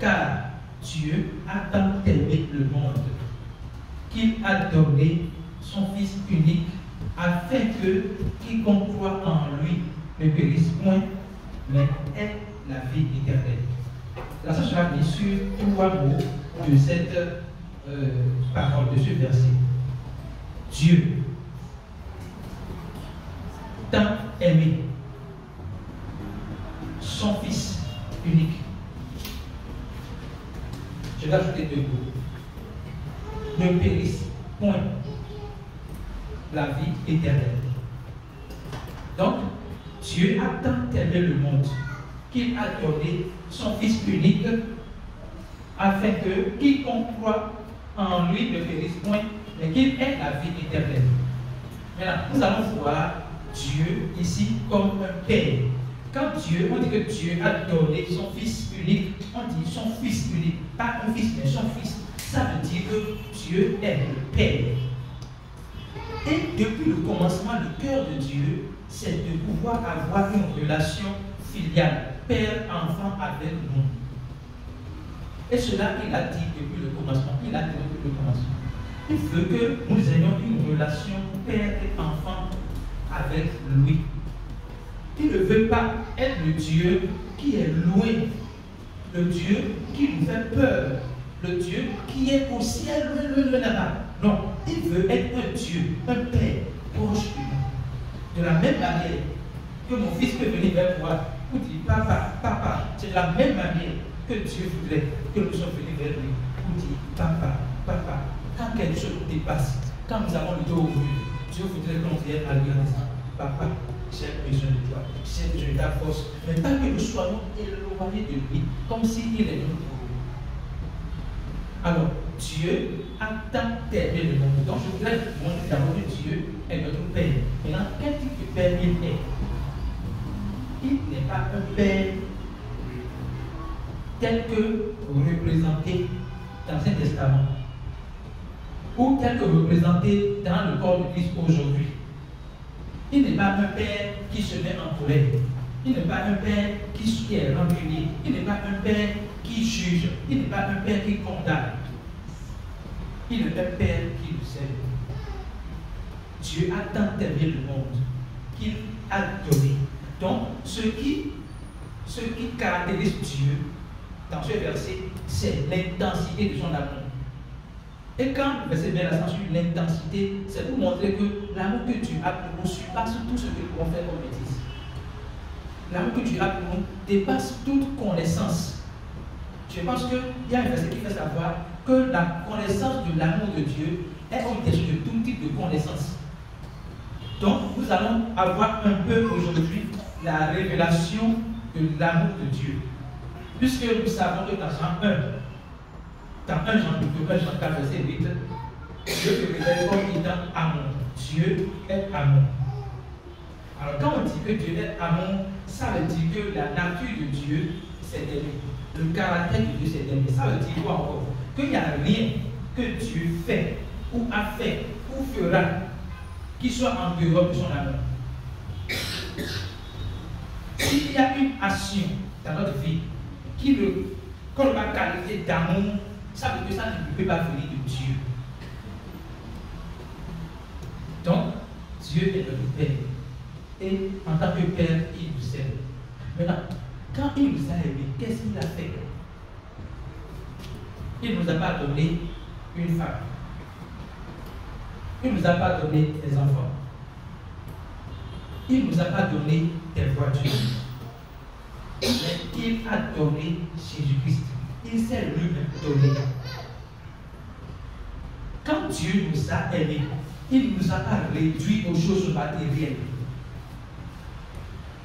Car Dieu a tant aimé le monde qu'il a donné son Fils unique afin que quiconque croit en lui ne périsse point, mais ait la vie éternelle. Là, ça sera mis sur 3 mots de cette parole, de ce verset. Dieu tant aimé son Fils unique. Je vais ajouter 2 mots. Ne périsse point, la vie éternelle. Donc, Dieu a tant aimé le monde qu'il a donné son Fils unique afin que quiconque croit en lui ne périsse point, mais qu'il ait la vie éternelle. Maintenant, nous allons voir Dieu ici comme un Père. Quand Dieu, on dit que Dieu a donné son Fils unique, on dit son Fils unique, pas un Fils, mais son Fils. Ça veut dire que Dieu est le Père. Et depuis le commencement, le cœur de Dieu, c'est de pouvoir avoir une relation filiale, père-enfant avec nous. Et cela, il a dit depuis le commencement. Il a dit depuis le commencement. Il veut que nous ayons une relation père et enfant avec lui. Il ne veut pas être le Dieu qui est loin, le Dieu qui nous fait peur, le Dieu qui est au ciel, loin là-bas. Non, il veut être un Dieu, un Père proche de nous. De la même manière que mon fils peut venir vers moi pour dire papa, papa, c'est de la même manière que Dieu voudrait que nous soyons venus vers lui pour dire papa, papa. Quand quelque chose nous dépasse, quand nous avons le dos au mur, Dieu voudrait qu'on vienne à lui en disant papa, j'ai besoin de toi, j'ai besoin de ta force, mais pas que nous soyons éloignés de lui comme s'il est notre problème. Alors, Dieu a tant aimé le monde. Donc, je voudrais vous montrer d'abord que Dieu est notre Père. Maintenant, quel type de Père il est? Il n'est pas un Père tel que représenté dans l'Ancien Testament ou tel que représenté dans le corps de Christ aujourd'hui. Il n'est pas un Père qui se met en colère. Il n'est pas un Père qui est rancunier. Il n'est pas un Père qui juge. Il n'est pas un Père qui condamne. Il est un Père qui nous aime. Dieu a tant aimé le monde qu'il a donné. Donc, ce qui caractérise Dieu dans ce verset, c'est l'intensité de son amour. Et quand le verset met l'accent sur l'intensité, c'est pour montrer que l'amour que Dieu a pour nous surpasse tout ce que nous pouvons faire comme bêtise. L'amour que Dieu a pour nous dépasse toute connaissance. Je pense qu'il y a un verset qui fait savoir que la connaissance de l'amour de Dieu est au-dessus de tout type de connaissance. Donc, nous allons avoir un peu aujourd'hui la révélation de l'amour de Dieu. Puisque nous savons que dans Jean 1, dans 1 Jean 4, verset 8, Dieu se révèle comme étant amour. Dieu est amour. Alors, quand on dit que Dieu est amour, ça veut dire que la nature de Dieu, c'est d'aimer. Le caractère de Dieu, c'est d'aimer. Ça veut dire quoi encore? Qu'il n'y a rien que Dieu fait, ou a fait, ou fera, qui soit en dehors de son amour. S'il y a une action dans notre vie qu'on va qualifier d'amour, ça veut dire que ça ne peut pas venir de Dieu. Donc, Dieu est notre Père. Et en tant que Père, il nous aime. Maintenant, quand il nous a aimés, qu'est-ce qu'il a fait? Il ne nous a pas donné une femme. Il ne nous a pas donné des enfants. Il ne nous a pas donné des voitures. Mais il a donné Jésus-Christ. Il s'est lui-même donné. Quand Dieu nous a aimés, il ne nous a pas réduit aux choses matérielles.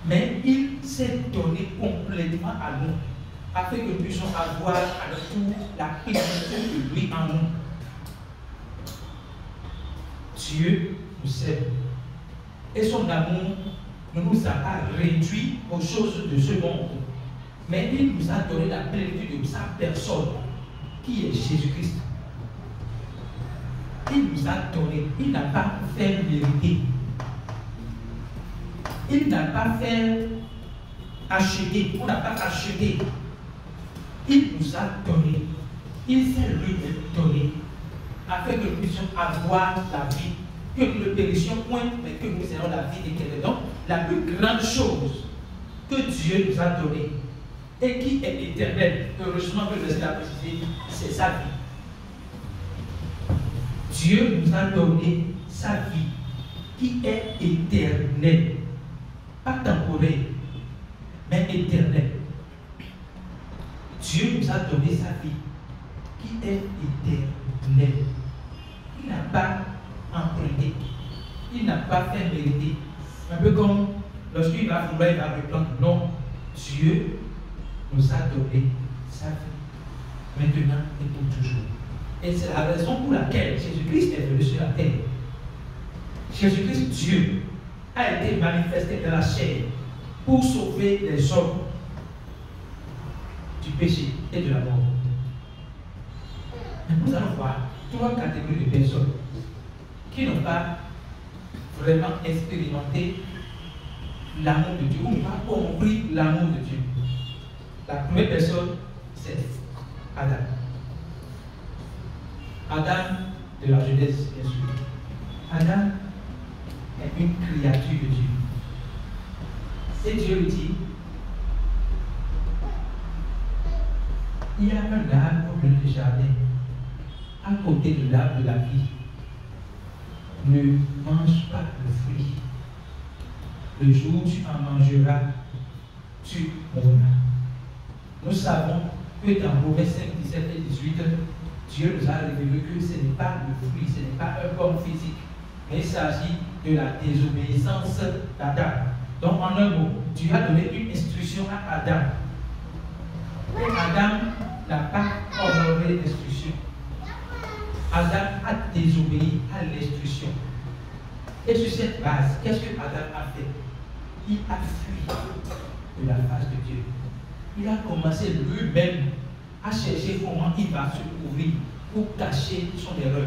Mais il s'est donné complètement à nous, afin que nous puissions avoir à notre tour la plénitude de lui en nous. Dieu nous aime. Et son amour ne nous a pas réduit aux choses de ce monde. Mais il nous a donné la plénitude de sa personne, qui est Jésus-Christ. Il nous a donné, il n'a pas fait mériter. Il n'a pas fait acheter, on n'a pas acheté il nous a donné. Il s'est lui-même donné afin que nous puissions avoir la vie, que nous ne périssions point, mais que nous ayons la vie éternelle. Donc, la plus grande chose que Dieu nous a donnée et qui est éternelle, heureusement que je l'ai précisé, c'est sa vie. Dieu nous a donné sa vie qui est éternelle, pas temporaire, mais éternelle. Dieu nous a donné sa vie qui est éternelle. Il n'a pas emprunté, il n'a pas fait mériter. Un peu comme lorsqu'il va vouloir, il va répondre non. Dieu nous a donné sa vie, maintenant et pour toujours. Et c'est la raison pour laquelle Jésus-Christ est venu sur la terre. Jésus-Christ, Dieu, a été manifesté dans la chair pour sauver les hommes du péché et de la mort. Mais nous allons voir trois catégories de personnes qui n'ont pas vraiment expérimenté l'amour de Dieu ou n'ont pas compris l'amour de Dieu. La première personne, c'est Adam. Adam de la Genèse, bien sûr. Adam est une créature de Dieu. Et Dieu lui dit, il y a un arbre au milieu du jardin, à côté de l'arbre de la vie. Ne mange pas le fruit. Le jour où tu en mangeras, tu mourras. Nous savons que dans Romains 5, 17 et 18, Dieu nous a révélé que ce n'est pas le fruit, ce n'est pas un corps physique, mais il s'agit de la désobéissance d'Adam. Donc, en un mot, Dieu a donné une instruction à Adam. Et Adam n'a pas honoré l'instruction. Adam a désobéi à l'instruction. Et sur cette base, qu'est-ce que Adam a fait? Il a fui de la face de Dieu. Il a commencé lui-même à chercher comment il va se couvrir pour cacher son erreur.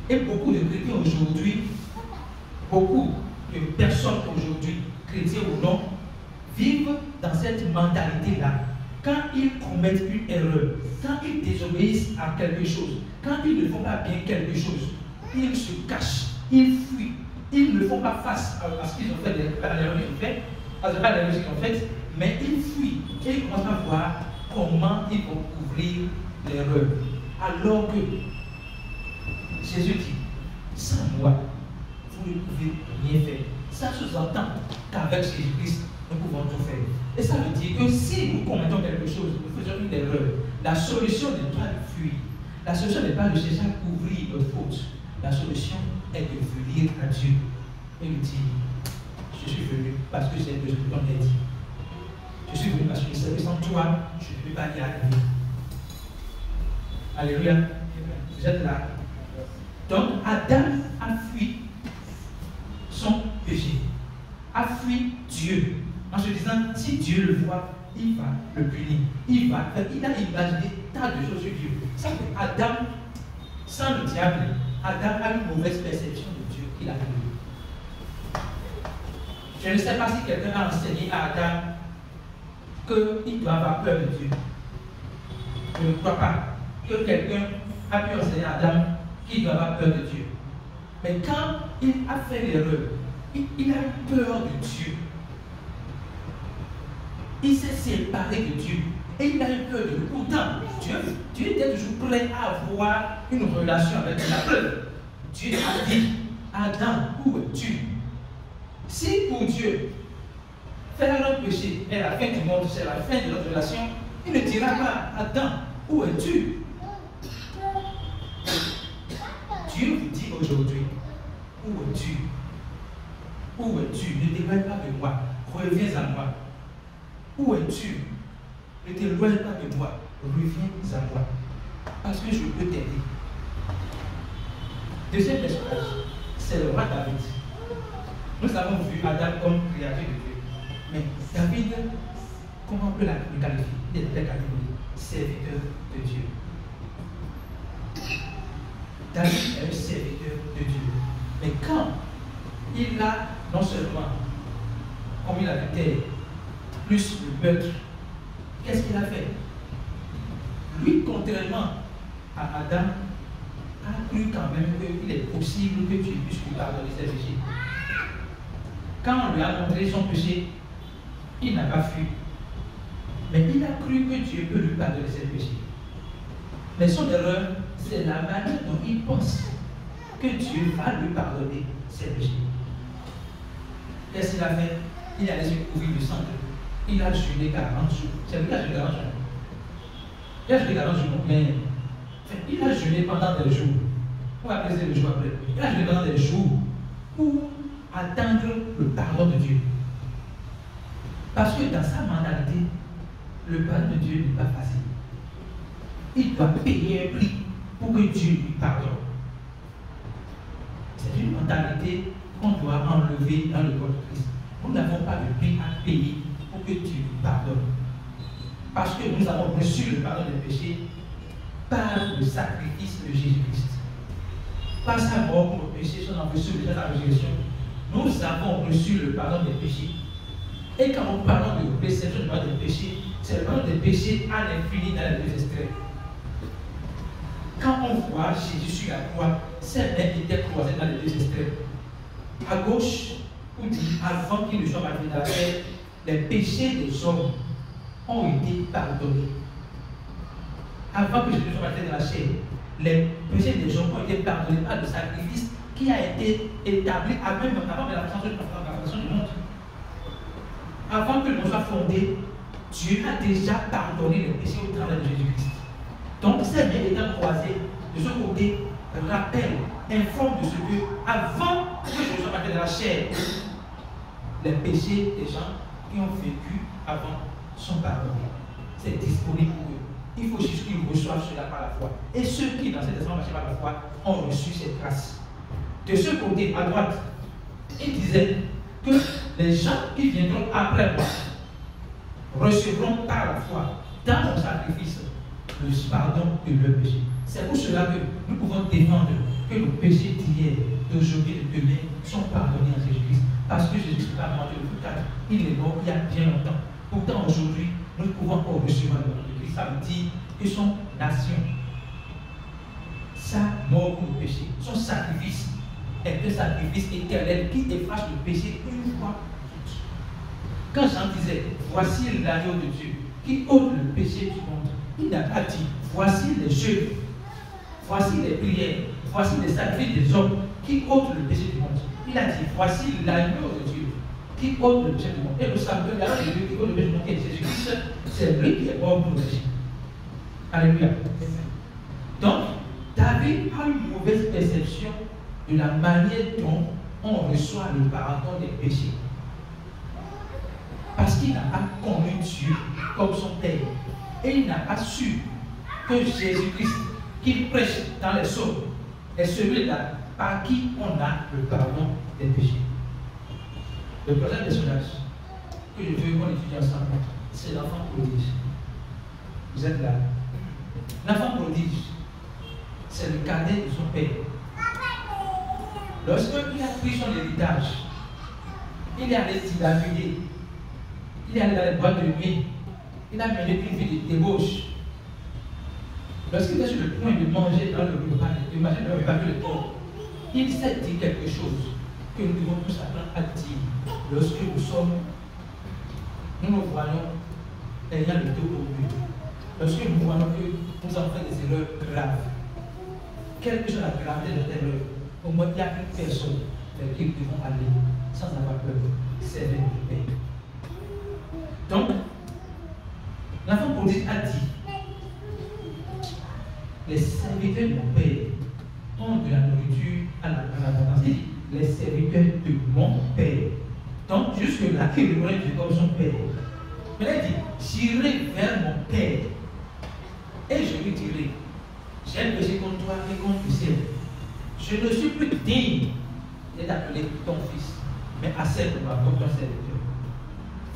Et beaucoup de chrétiens aujourd'hui, beaucoup de personnes aujourd'hui, chrétiens ou non, vivent dans cette mentalité-là. Quand ils commettent une erreur, quand ils désobéissent à quelque chose, quand ils ne font pas bien quelque chose, ils se cachent, ils fuient, ils ne font pas face à ce qu'ils ont fait, à l'erreur qu'ils ont fait, à l'erreur qu'ils ont fait, mais ils fuient et ils commencent à voir comment ils vont couvrir l'erreur. Alors que Jésus dit, sans moi, vous ne pouvez rien faire. Ça sous-entend qu'avec Jésus-Christ, nous pouvons tout faire. Et ça veut dire que si nous commettons quelque chose, nous faisons une erreur, la solution n'est pas de fuir. La solution n'est pas de chercher à couvrir notre faute. La solution est de venir à Dieu et lui dire, je suis venu parce que j'ai besoin de ton aide. Je suis venu parce que je sais que sans toi, je ne peux pas y arriver. Alléluia. Vous êtes là. Donc, Adam a fui son péché, a fui Dieu, en se disant, si Dieu le voit, il va le punir. Il a imaginé tant de choses sur Dieu. Ça fait Adam, sans le diable, Adam a une mauvaise perception de Dieu qu'il a créé. Je ne sais pas si quelqu'un a enseigné à Adam qu'il doit avoir peur de Dieu. Je ne crois pas que quelqu'un a pu enseigner à Adam qu'il doit avoir peur de Dieu. Mais quand il a fait l'erreur, il a eu peur de Dieu. Il s'est séparé de Dieu. Et il a eu peur de Dieu. Pourtant, Dieu était toujours prêt à avoir une relation avec la preuve. Dieu a dit, Adam, où es-tu? Si pour Dieu, faire un péché est la fin du monde, c'est la fin de notre relation, il ne dira pas, Adam, où es-tu? Dieu vous dit aujourd'hui, où es-tu? Où es-tu? Ne t'éloigne pas de moi. Reviens à moi. Où es-tu? Ne t'éloigne pas de moi. Reviens à moi. Parce que je peux t'aider. Deuxième personnage, c'est le roi David. Nous avons vu Adam comme créature de Dieu. Mais David, comment on peut le qualifier? Il est de telle catégorie. Serviteur de Dieu. David est un serviteur de Dieu. Mais quand il a non seulement, comme il a dit, plus le meurtre, qu'est-ce qu'il a fait? Lui, contrairement à Adam, a cru quand même qu'il est possible que Dieu puisse lui pardonner ses péchés. Quand on lui a montré son péché, il n'a pas fui. Mais il a cru que Dieu peut lui pardonner ses péchés. Mais son erreur, c'est la manière dont il pense que Dieu va lui pardonner ses péchés. Qu'est-ce qu'il a fait? Il a laissé courir du sang. Il a jeûné 40 jours. C'est lui qui a jeûné 40 jours. Il a jeûné 40 jours, mais il a jeûné pendant des jours. On va appeler le jour après. Il a jeûné pendant des jours pour attendre le pardon de Dieu. Parce que dans sa mentalité, le pardon de Dieu n'est pas facile. Il doit payer un prix pour que Dieu lui pardonne. C'est une mentalité qu'on doit enlever dans le corps de Christ. Nous n'avons pas de prix à payer pour que Dieu nous pardonne. Parce que nous avons reçu le pardon des péchés par le sacrifice de Jésus-Christ. Par sa mort pour nos péchés, son envoûtement de la résurrection, nous avons reçu le pardon des péchés. Et quand nous parlons de réception du pardon des péchés, c'est le pardon des péchés à l'infini dans les deux extrêmes. Quand on voit Jésus sur la croix, ses mains étaient croisées dans les deux extrêmes. À gauche, on dit avant qu'il ne soit parti de la terre, les péchés des hommes ont été pardonnés. Avant que Jésus ne soit parti de la chair, les péchés des hommes ont été pardonnés par le sacrifice qui a été établi avant la création du monde. Avant que le monde soit fondé, Dieu a déjà pardonné les péchés au travers de Jésus-Christ. Donc, ces mains étant croisées, de ce côté, rappelle, informe de ce que, avant que Jésus soit parti de la chair, les péchés des gens qui ont vécu avant sont pardonnés. C'est disponible pour eux. Il faut juste qu'ils reçoivent cela par la foi. Et ceux qui, dans cette assemblée par la foi, ont reçu cette grâce. De ce côté, à droite, il disait que les gens qui viendront après moi recevront par la foi, dans mon sacrifice, le pardon de leurs péchés. C'est pour cela que nous pouvons défendre que nos péchés d'hier, d'aujourd'hui et de demain sont pardonnés en Jésus-Christ. Parce que Jésus n'est pas mort de l'hôpital. Il est mort il y a bien longtemps. Pourtant, aujourd'hui, nous pouvons encore recevoir le pardon de Christ. Ça veut dire que son nation, sa mort pour nos péchés, son sacrifice est un sacrifice éternel qui efface le péché une fois pour toutes. Quand Jean disait, voici l'agneau de Dieu qui ôte le péché du monde, il n'a pas dit, voici les jeûnes, voici les prières, voici les sacrifices des hommes qui ôtent le péché du monde. Il a dit, voici l'agneau de Dieu qui ôte le péché du monde. Et le sacrifice de Dieu qui ôte le péché du monde, qui est Jésus-Christ, c'est lui qui est mort pour nos péchés. Alléluia. Donc, David a une mauvaise perception de la manière dont on reçoit le pardon des péchés. Parce qu'il n'a pas connu Dieu comme son Père. Et il n'a pas su que Jésus-Christ, qu'il prêche dans les psaumes, est celui-là par qui on a le pardon des péchés. Le prochain personnage que je veux qu'on étudie ensemble, c'est l'enfant prodige. Vous êtes là. L'enfant prodige, c'est le cadet de son père. Lorsqu'il a pris son héritage, il est allé dilapider. Il est allé dans les boîtes de nuit. Il a mené une vie de débauche. Lorsqu'il est sur le point de manger dans le repas, de manger dans le repas de l'époque, il s'est dit quelque chose que nous devons tous apprendre à dire lorsque nous voyons ayant le dos au mur. Lorsque nous voyons que nous avons fait des erreurs graves. Quelle que soit la gravité de notre erreur, au moins il y a une personne vers qui nous devons aller sans avoir peur. C'est le Père. Donc, l'enfant prodige a dit, les serviteurs de mon Père ont de la nourriture à l'abondance. Il dit, les serviteurs de mon Père. Donc, jusque-là, il reconnaît Dieu comme son Père. Mais il dit, j'irai vers mon Père et je lui dirai, j'ai péché contre toi et contre le ciel. Je ne suis plus digne d'être appelé ton fils, mais accepte-moi comme ton serviteur.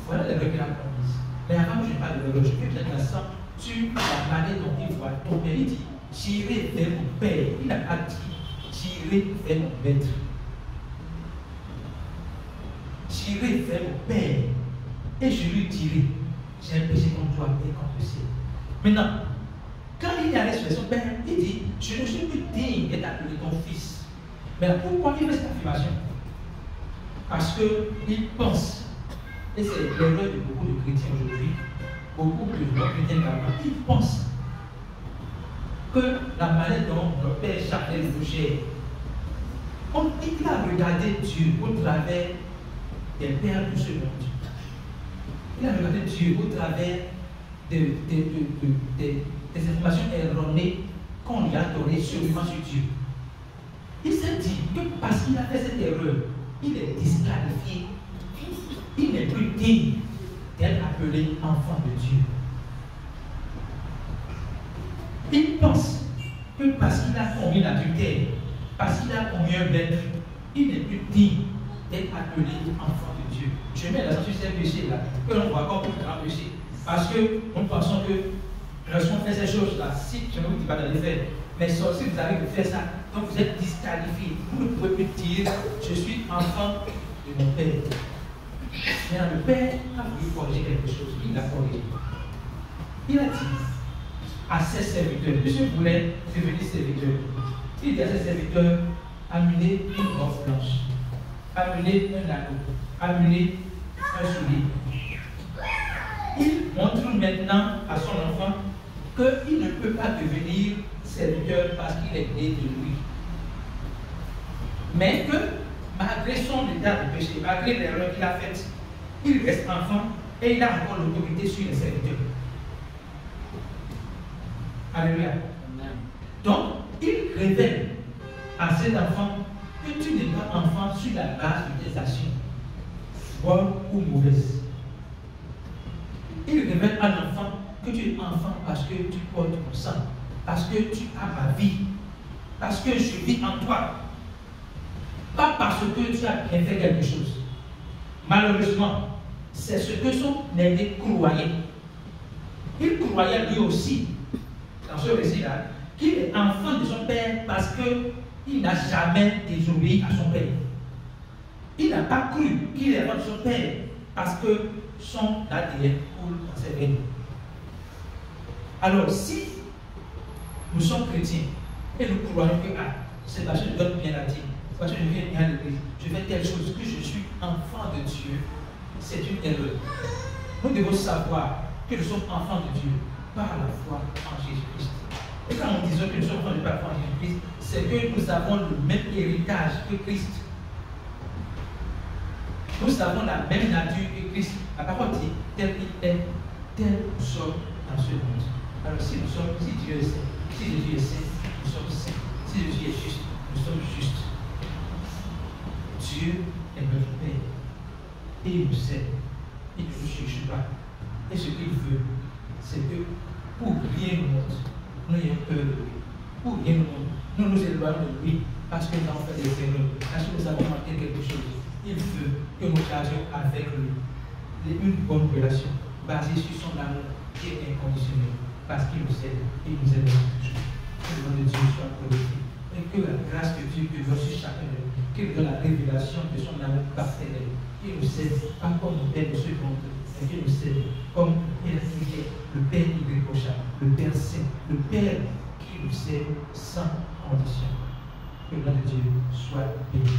Voilà les règles qu'il a promises. Mais avant que je parle de l'heure, je fais peut-être l'accent sur la manière dont il voit ton père. Il dit, j'irai vers mon père. Il n'a pas dit, j'irai vers mon maître. J'irai vers mon père et je lui dirai, j'ai un péché contre toi et contre le ciel. Maintenant, quand il y a l'expression Père, il dit, je ne suis plus digne d'être appelé ton fils. Mais pourquoi il fait cette affirmation? Parce qu'il pense, et c'est l'erreur de beaucoup de chrétiens aujourd'hui, beaucoup de chrétiens également, ils pensent que la manière dont le Père Charles nous gère, il a regardé Dieu au travers des pères de ce monde. Il a regardé Dieu au travers des informations erronées qu'on lui a données sur Dieu. Il s'est dit que parce qu'il a fait cette erreur, il est disqualifié. Il n'est plus digne d'être appelé enfant de Dieu. Il pense que parce qu'il a commis l'adultère, parce qu'il a commis un maître, il n'est plus digne d'être appelé enfant de Dieu. Je mets l'accent sur ces péchés-là, que l'on voit comme un grand péché. Parce que nous pensons que lorsqu'on fait ces choses-là, si je ne vous dis pas de les faire, mais si vous avez fait ça, donc vous êtes disqualifié. Vous ne pouvez plus dire je suis enfant de mon Père. Mais le Père a voulu corriger quelque chose. Il l'a corrigé. Il a dit à ses serviteurs, monsieur voulait devenir serviteur. Il dit à ses serviteurs, amenez une robe blanche, amenez un anneau, amenez un soulier. Il montre maintenant à son enfant qu'il ne peut pas devenir serviteur parce qu'il est né de lui. Mais que malgré son état de péché, malgré l'erreur qu'il a faite, il reste enfant et il a encore l'autorité sur les serviteurs. Alléluia. Donc, il révèle à cet enfant que tu n'es pas enfant sur la base de tes actions, bonnes ou mauvaises. Il révèle à l'enfant que tu es enfant parce que tu portes mon sang, parce que tu as ma vie, parce que je vis en toi. Pas parce que tu as bien fait quelque chose. Malheureusement, c'est ce que son aîné croyait. Il croyait lui aussi, dans ce récit-là, qu'il est enfant de son père parce qu'il n'a jamais désobéi à son père. Il n'a pas cru qu'il est enfant de son père parce que son ADN coule dans ses veines. Alors, si nous sommes chrétiens et nous croyons que c'est parce que je donne bien à Dieu, parce que je viens bien à l'église, je fais telle chose, que je suis enfant de Dieu, c'est une erreur. Nous devons savoir que nous sommes enfants de Dieu par la foi en Jésus-Christ. Et quand nous disons que nous sommes enfants de Dieu par la foi en Jésus-Christ, c'est que nous avons le même héritage que Christ. Nous avons la même nature que Christ. La parole dit, tel qu'il est, tel nous sommes dans ce monde. Alors si Dieu est saint, si Jésus est saint, nous sommes saints. Si Jésus est juste, nous sommes justes. Dieu est notre Père. Et il nous aime. Il ne nous cherche pas. Et ce qu'il veut, c'est que pour rien au monde, nous ayons peur de lui. Pour rien au monde, nous nous éloignons de lui parce que nous avons fait des erreurs, parce que nous avons manqué quelque chose. Il veut que nous gardions avec lui une bonne relation basée sur son amour qui est inconditionnel parce qu'il nous aime et il nous aime toujours. Que le nom de Dieu soit glorifié et que la grâce de Dieu demeure sur chacun de nous, qu'il donne la révélation de son amour parfait. Il nous aide pas comme le Père de ce monde, mais qu'il nous aide comme il est le Père irréprochable, le Père saint, le Père qui nous aime sans condition. Que le nom de Dieu soit béni.